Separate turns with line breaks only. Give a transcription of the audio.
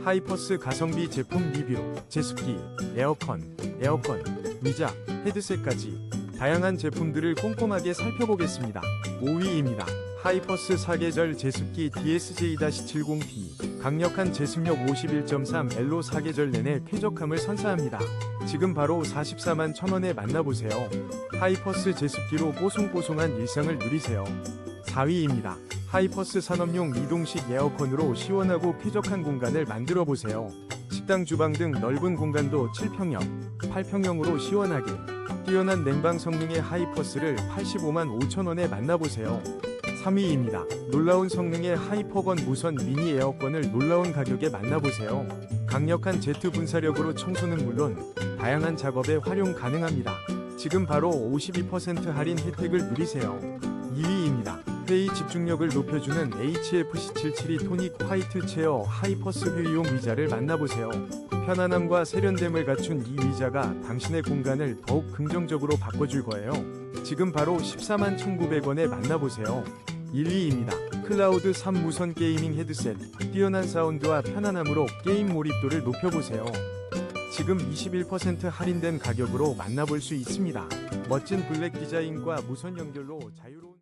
하이퍼스 가성비 제품 리뷰. 제습기, 에어컨, 의자, 헤드셋까지 다양한 제품들을 꼼꼼하게 살펴보겠습니다. 5위입니다. 하이퍼스 사계절 제습기 DSJ-70P. 강력한 제습력 51.3L로 사계절 내내 쾌적함을 선사합니다. 지금 바로 44만 1,000원에 만나보세요. 하이퍼스 제습기로 뽀송뽀송한 일상을 누리세요. 4위입니다. 하이퍼스 산업용 이동식 에어컨으로 시원하고 쾌적한 공간을 만들어보세요. 식당, 주방 등 넓은 공간도 7평형, 8평형으로 시원하게. 뛰어난 냉방 성능의 하이퍼스를 85만 5,000원에 만나보세요. 3위입니다. 놀라운 성능의 하이퍼건 무선 미니 에어컨을 놀라운 가격에 만나보세요. 강력한 제트 분사력으로 청소는 물론 다양한 작업에 활용 가능합니다. 지금 바로 52% 할인 혜택을 누리세요. 2위입니다. 회의 집중력을 높여주는 HFC772 토닉 화이트 체어 하이퍼스 회의용 의자를 만나보세요. 편안함과 세련됨을 갖춘 이 의자가 당신의 공간을 더욱 긍정적으로 바꿔줄 거예요. 지금 바로 14만 1,900원에 만나보세요. 1위입니다. 클라우드 3 무선 게이밍 헤드셋. 뛰어난 사운드와 편안함으로 게임 몰입도를 높여보세요. 지금 21% 할인된 가격으로 만나볼 수 있습니다. 멋진 블랙 디자인과 무선 연결로 자유로운